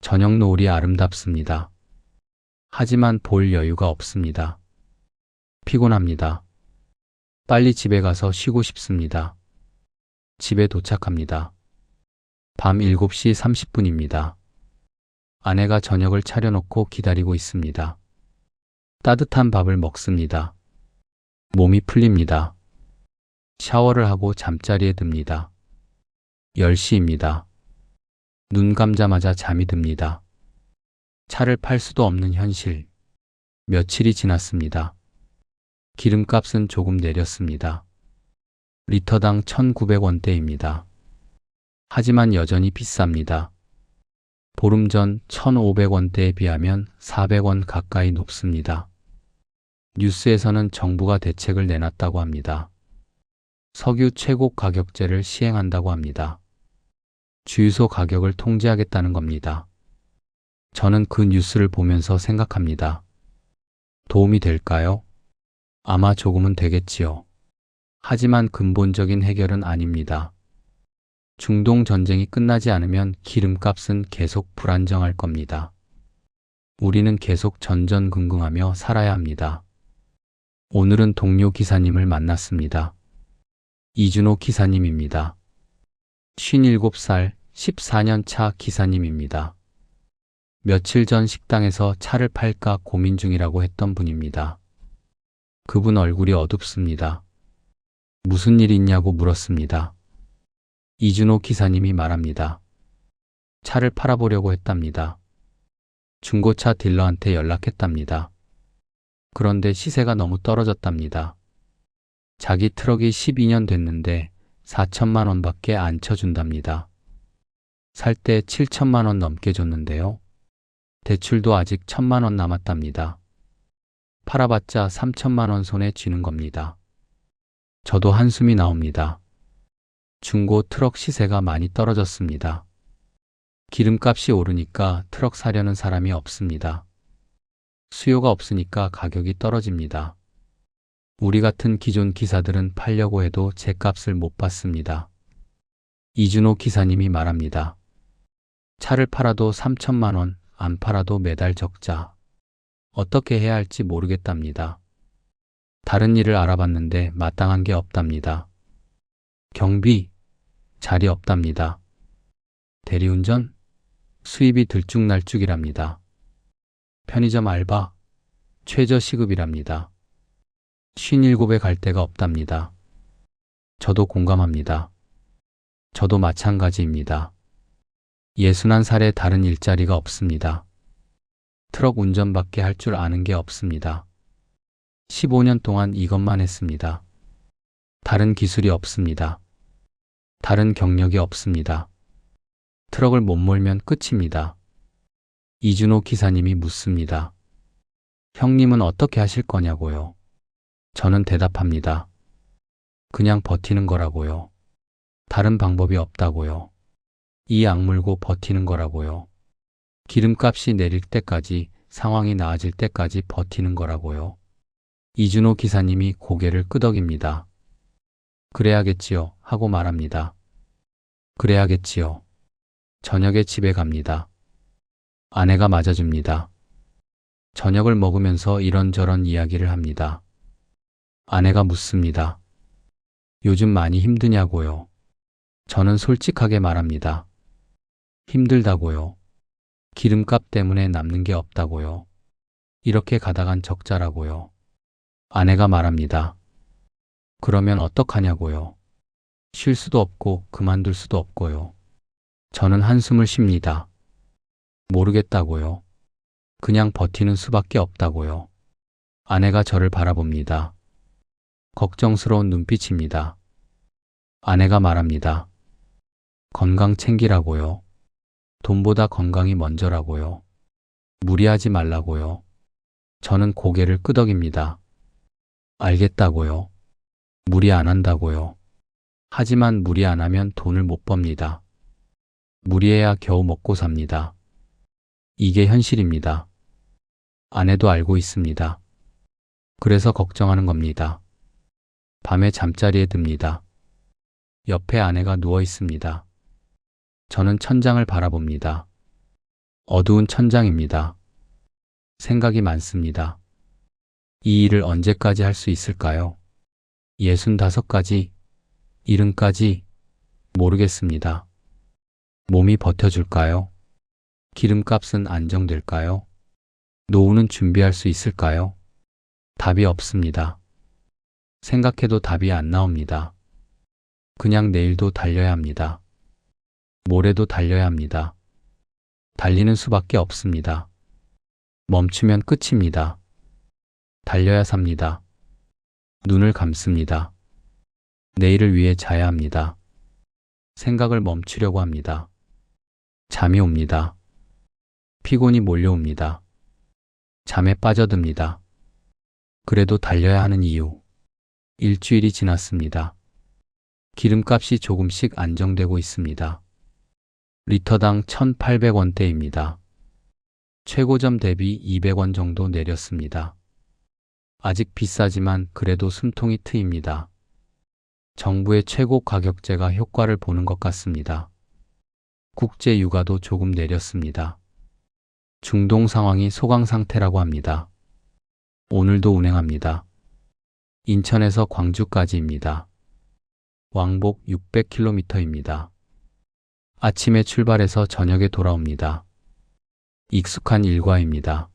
저녁 노을이 아름답습니다. 하지만 볼 여유가 없습니다. 피곤합니다. 빨리 집에 가서 쉬고 싶습니다. 집에 도착합니다. 밤 7시 30분입니다. 아내가 저녁을 차려놓고 기다리고 있습니다. 따뜻한 밥을 먹습니다. 몸이 풀립니다. 샤워를 하고 잠자리에 듭니다. 10시입니다. 눈 감자마자 잠이 듭니다. 차를 팔 수도 없는 현실. 며칠이 지났습니다. 기름값은 조금 내렸습니다. 리터당 1,900원대입니다. 하지만 여전히 비쌉니다. 보름 전 1,500원대에 비하면 400원 가까이 높습니다. 뉴스에서는 정부가 대책을 내놨다고 합니다. 석유 최고 가격제를 시행한다고 합니다. 주유소 가격을 통제하겠다는 겁니다. 저는 그 뉴스를 보면서 생각합니다. 도움이 될까요? 아마 조금은 되겠지요. 하지만 근본적인 해결은 아닙니다. 중동 전쟁이 끝나지 않으면 기름값은 계속 불안정할 겁니다. 우리는 계속 전전긍긍하며 살아야 합니다. 오늘은 동료 기사님을 만났습니다. 이준호 기사님입니다. 57살, 14년 차 기사님입니다. 며칠 전 식당에서 차를 팔까 고민 중이라고 했던 분입니다. 그분 얼굴이 어둡습니다. 무슨 일 있냐고 물었습니다. 이준호 기사님이 말합니다. 차를 팔아보려고 했답니다. 중고차 딜러한테 연락했답니다. 그런데 시세가 너무 떨어졌답니다. 자기 트럭이 12년 됐는데 4천만 원밖에 안 쳐준답니다. 살 때 7천만 원 넘게 줬는데요. 대출도 아직 1,000만 원 남았답니다. 팔아봤자 3천만 원 손에 쥐는 겁니다. 저도 한숨이 나옵니다. 중고 트럭 시세가 많이 떨어졌습니다. 기름값이 오르니까 트럭 사려는 사람이 없습니다. 수요가 없으니까 가격이 떨어집니다. 우리 같은 기존 기사들은 팔려고 해도 제 값을 못 받습니다. 이준호 기사님이 말합니다. 차를 팔아도 3천만 원, 안 팔아도 매달 적자. 어떻게 해야 할지 모르겠답니다. 다른 일을 알아봤는데 마땅한 게 없답니다. 경비, 자리 없답니다. 대리운전, 수입이 들쭉날쭉이랍니다. 편의점 알바, 최저시급이랍니다. 57에 갈 데가 없답니다. 저도 공감합니다. 저도 마찬가지입니다. 61살에 다른 일자리가 없습니다. 트럭 운전밖에 할 줄 아는 게 없습니다. 15년 동안 이것만 했습니다. 다른 기술이 없습니다. 다른 경력이 없습니다. 트럭을 못 몰면 끝입니다. 이준호 기사님이 묻습니다. 형님은 어떻게 하실 거냐고요? 저는 대답합니다. 그냥 버티는 거라고요. 다른 방법이 없다고요. 이 악물고 버티는 거라고요. 기름값이 내릴 때까지, 상황이 나아질 때까지 버티는 거라고요. 이준호 기사님이 고개를 끄덕입니다. 그래야겠지요 하고 말합니다. 그래야겠지요. 저녁에 집에 갑니다. 아내가 맞아줍니다. 저녁을 먹으면서 이런저런 이야기를 합니다. 아내가 묻습니다. 요즘 많이 힘드냐고요. 저는 솔직하게 말합니다. 힘들다고요. 기름값 때문에 남는 게 없다고요. 이렇게 가다간 적자라고요. 아내가 말합니다. 그러면 어떡하냐고요. 쉴 수도 없고 그만둘 수도 없고요. 저는 한숨을 쉽니다. 모르겠다고요. 그냥 버티는 수밖에 없다고요. 아내가 저를 바라봅니다. 걱정스러운 눈빛입니다. 아내가 말합니다. 건강 챙기라고요. 돈보다 건강이 먼저라고요. 무리하지 말라고요. 저는 고개를 끄덕입니다. 알겠다고요. 무리 안 한다고요. 하지만 무리 안 하면 돈을 못 법니다. 무리해야 겨우 먹고 삽니다. 이게 현실입니다. 아내도 알고 있습니다. 그래서 걱정하는 겁니다. 밤에 잠자리에 듭니다. 옆에 아내가 누워 있습니다. 저는 천장을 바라봅니다. 어두운 천장입니다. 생각이 많습니다. 이 일을 언제까지 할 수 있을까요? 65가지, 70까지, 모르겠습니다. 몸이 버텨줄까요? 기름값은 안정될까요? 노후는 준비할 수 있을까요? 답이 없습니다. 생각해도 답이 안 나옵니다. 그냥 내일도 달려야 합니다. 모레도 달려야 합니다. 달리는 수밖에 없습니다. 멈추면 끝입니다. 달려야 삽니다. 눈을 감습니다. 내일을 위해 자야 합니다. 생각을 멈추려고 합니다. 잠이 옵니다. 피곤이 몰려옵니다. 잠에 빠져듭니다. 그래도 달려야 하는 이유. 일주일이 지났습니다. 기름값이 조금씩 안정되고 있습니다. 리터당 1,800원대입니다. 최고점 대비 200원 정도 내렸습니다. 아직 비싸지만 그래도 숨통이 트입니다. 정부의 최고 가격제가 효과를 보는 것 같습니다. 국제 유가도 조금 내렸습니다. 중동 상황이 소강 상태라고 합니다. 오늘도 운행합니다. 인천에서 광주까지입니다. 왕복 600km입니다. 아침에 출발해서 저녁에 돌아옵니다. 익숙한 일과입니다.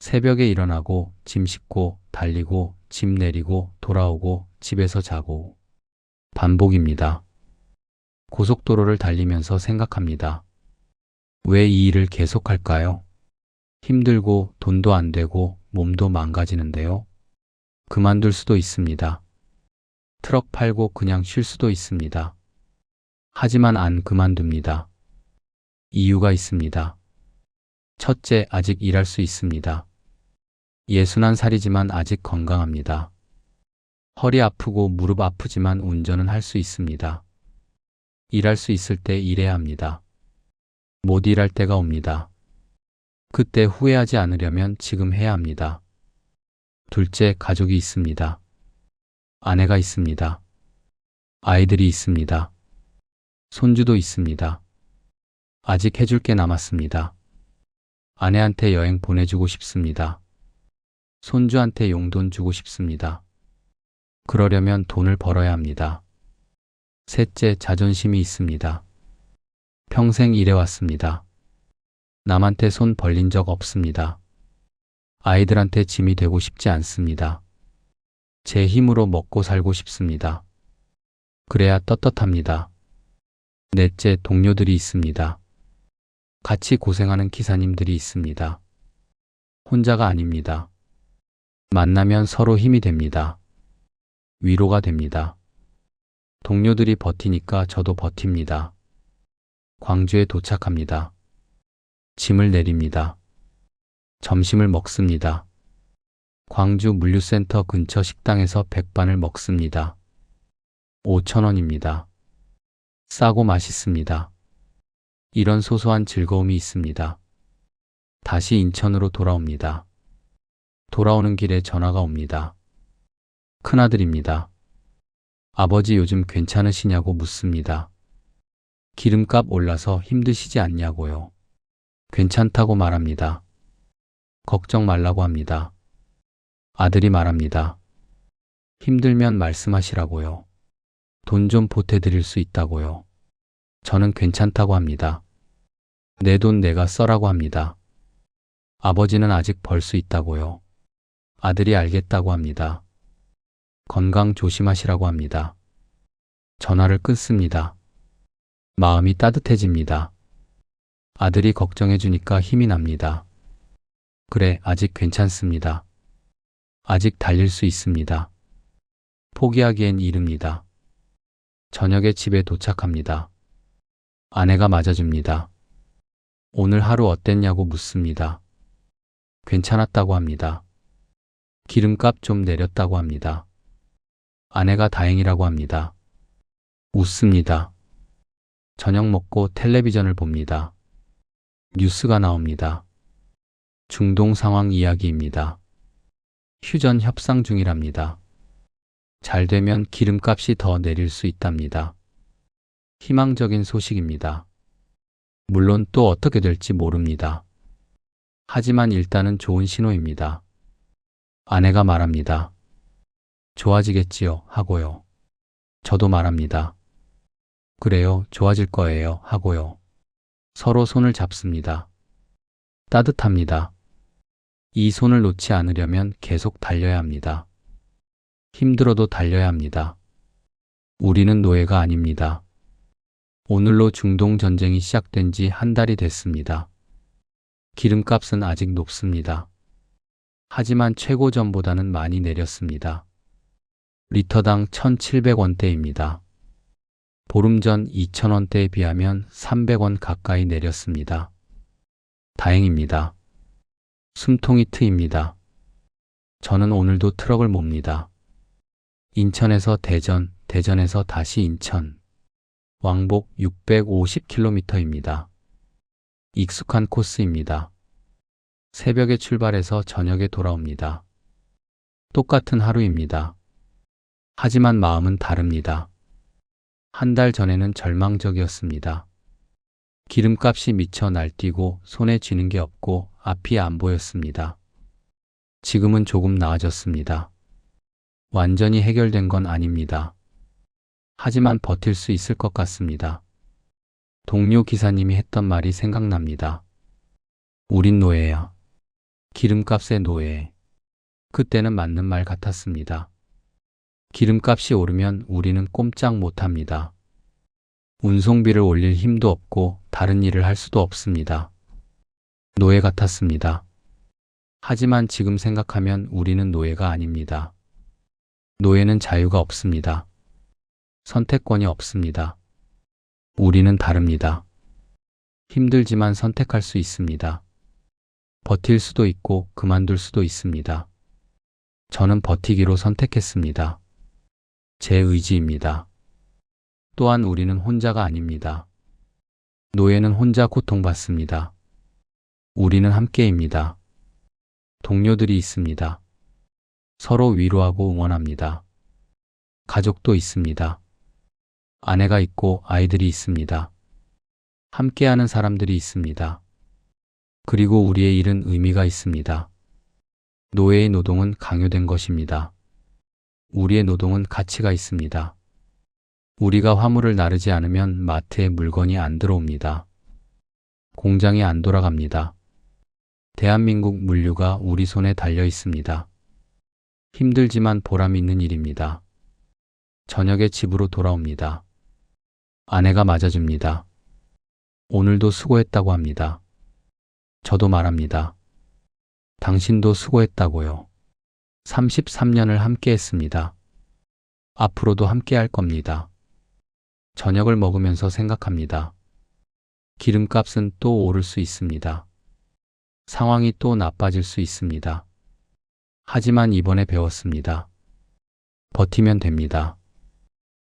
새벽에 일어나고 짐 싣고 달리고 짐 내리고 돌아오고 집에서 자고 반복입니다. 고속도로를 달리면서 생각합니다. 왜 이 일을 계속할까요? 힘들고 돈도 안 되고 몸도 망가지는데요. 그만둘 수도 있습니다. 트럭 팔고 그냥 쉴 수도 있습니다. 하지만 안 그만둡니다. 이유가 있습니다. 첫째, 아직 일할 수 있습니다. 61살이지만 아직 건강합니다. 허리 아프고 무릎 아프지만 운전은 할 수 있습니다. 일할 수 있을 때 일해야 합니다. 못 일할 때가 옵니다. 그때 후회하지 않으려면 지금 해야 합니다. 둘째, 가족이 있습니다. 아내가 있습니다. 아이들이 있습니다. 손주도 있습니다. 아직 해줄 게 남았습니다. 아내한테 여행 보내주고 싶습니다. 손주한테 용돈 주고 싶습니다. 그러려면 돈을 벌어야 합니다. 셋째, 자존심이 있습니다. 평생 일해왔습니다. 남한테 손 벌린 적 없습니다. 아이들한테 짐이 되고 싶지 않습니다. 제 힘으로 먹고 살고 싶습니다. 그래야 떳떳합니다. 넷째, 동료들이 있습니다. 같이 고생하는 기사님들이 있습니다. 혼자가 아닙니다. 만나면 서로 힘이 됩니다. 위로가 됩니다. 동료들이 버티니까 저도 버팁니다. 광주에 도착합니다. 짐을 내립니다. 점심을 먹습니다. 광주 물류센터 근처 식당에서 백반을 먹습니다. 5,000원입니다. 싸고 맛있습니다. 이런 소소한 즐거움이 있습니다. 다시 인천으로 돌아옵니다. 돌아오는 길에 전화가 옵니다. 큰아들입니다. 아버지 요즘 괜찮으시냐고 묻습니다. 기름값 올라서 힘드시지 않냐고요. 괜찮다고 말합니다. 걱정 말라고 합니다. 아들이 말합니다. 힘들면 말씀하시라고요. 돈 좀 보태드릴 수 있다고요. 저는 괜찮다고 합니다. 내 돈 내가 써라고 합니다. 아버지는 아직 벌 수 있다고요. 아들이 알겠다고 합니다. 건강 조심하시라고 합니다. 전화를 끊습니다. 마음이 따뜻해집니다. 아들이 걱정해주니까 힘이 납니다. 그래, 아직 괜찮습니다. 아직 달릴 수 있습니다. 포기하기엔 이릅니다. 저녁에 집에 도착합니다. 아내가 맞아줍니다. 오늘 하루 어땠냐고 묻습니다. 괜찮았다고 합니다. 기름값 좀 내렸다고 합니다. 아내가 다행이라고 합니다. 웃습니다. 저녁 먹고 텔레비전을 봅니다. 뉴스가 나옵니다. 중동 상황 이야기입니다. 휴전 협상 중이랍니다. 잘 되면 기름값이 더 내릴 수 있답니다. 희망적인 소식입니다. 물론 또 어떻게 될지 모릅니다. 하지만 일단은 좋은 신호입니다. 아내가 말합니다. 좋아지겠지요 하고요. 저도 말합니다. 그래요, 좋아질 거예요 하고요. 서로 손을 잡습니다. 따뜻합니다. 이 손을 놓지 않으려면 계속 달려야 합니다. 힘들어도 달려야 합니다. 우리는 노예가 아닙니다. 오늘로 중동 전쟁이 시작된 지 한 달이 됐습니다. 기름값은 아직 높습니다. 하지만 최고 전보다는 많이 내렸습니다. 리터당 1,700원대입니다. 보름 전 2,000원대에 비하면 300원 가까이 내렸습니다. 다행입니다. 숨통이 트입니다. 저는 오늘도 트럭을 몹니다. 인천에서 대전, 대전에서 다시 인천. 왕복 650km입니다. 익숙한 코스입니다. 새벽에 출발해서 저녁에 돌아옵니다. 똑같은 하루입니다. 하지만 마음은 다릅니다. 한 달 전에는 절망적이었습니다. 기름값이 미쳐 날뛰고 손에 쥐는 게 없고 앞이 안 보였습니다. 지금은 조금 나아졌습니다. 완전히 해결된 건 아닙니다. 하지만 버틸 수 있을 것 같습니다. 동료 기사님이 했던 말이 생각납니다. 우린 노예야. 기름값의 노예. 그때는 맞는 말 같았습니다. 기름값이 오르면 우리는 꼼짝 못합니다. 운송비를 올릴 힘도 없고 다른 일을 할 수도 없습니다. 노예 같았습니다. 하지만 지금 생각하면 우리는 노예가 아닙니다. 노예는 자유가 없습니다. 선택권이 없습니다. 우리는 다릅니다. 힘들지만 선택할 수 있습니다. 버틸 수도 있고 그만둘 수도 있습니다. 저는 버티기로 선택했습니다. 제 의지입니다. 또한 우리는 혼자가 아닙니다. 노예는 혼자 고통받습니다. 우리는 함께입니다. 동료들이 있습니다. 서로 위로하고 응원합니다. 가족도 있습니다. 아내가 있고 아이들이 있습니다. 함께하는 사람들이 있습니다. 그리고 우리의 일은 의미가 있습니다. 노예의 노동은 강요된 것입니다. 우리의 노동은 가치가 있습니다. 우리가 화물을 나르지 않으면 마트에 물건이 안 들어옵니다. 공장이 안 돌아갑니다. 대한민국 물류가 우리 손에 달려 있습니다. 힘들지만 보람 있는 일입니다. 저녁에 집으로 돌아옵니다. 아내가 맞아줍니다. 오늘도 수고했다고 합니다. 저도 말합니다. 당신도 수고했다고요. 33년을 함께 했습니다. 앞으로도 함께 할 겁니다. 저녁을 먹으면서 생각합니다. 기름값은 또 오를 수 있습니다. 상황이 또 나빠질 수 있습니다. 하지만 이번에 배웠습니다. 버티면 됩니다.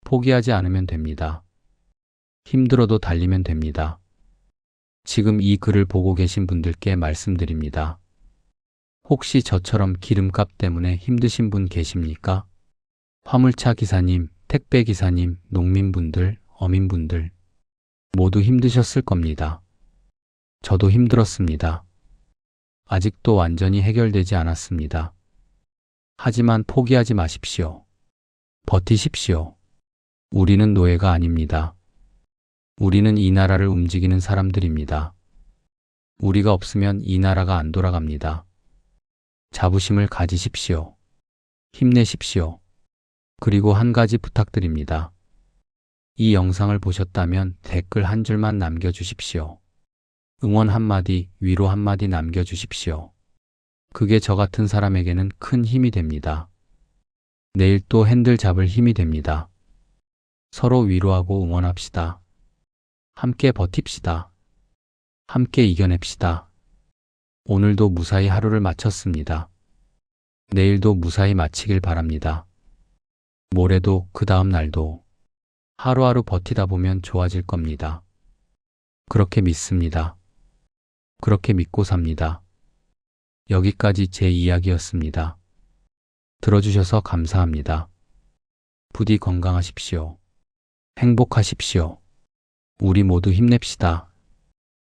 포기하지 않으면 됩니다. 힘들어도 달리면 됩니다. 지금 이 글을 보고 계신 분들께 말씀드립니다. 혹시 저처럼 기름값 때문에 힘드신 분 계십니까? 화물차 기사님, 택배 기사님, 농민분들, 어민분들 모두 힘드셨을 겁니다. 저도 힘들었습니다. 아직도 완전히 해결되지 않았습니다. 하지만 포기하지 마십시오. 버티십시오. 우리는 노예가 아닙니다. 우리는 이 나라를 움직이는 사람들입니다. 우리가 없으면 이 나라가 안 돌아갑니다. 자부심을 가지십시오. 힘내십시오. 그리고 한 가지 부탁드립니다. 이 영상을 보셨다면 댓글 한 줄만 남겨주십시오. 응원 한마디, 위로 한마디 남겨주십시오. 그게 저 같은 사람에게는 큰 힘이 됩니다. 내일 또 핸들 잡을 힘이 됩니다. 서로 위로하고 응원합시다. 함께 버팁시다. 함께 이겨냅시다. 오늘도 무사히 하루를 마쳤습니다. 내일도 무사히 마치길 바랍니다. 모레도 그 다음 날도 하루하루 버티다 보면 좋아질 겁니다. 그렇게 믿습니다. 그렇게 믿고 삽니다. 여기까지 제 이야기였습니다. 들어주셔서 감사합니다. 부디 건강하십시오. 행복하십시오. 우리 모두 힘냅시다.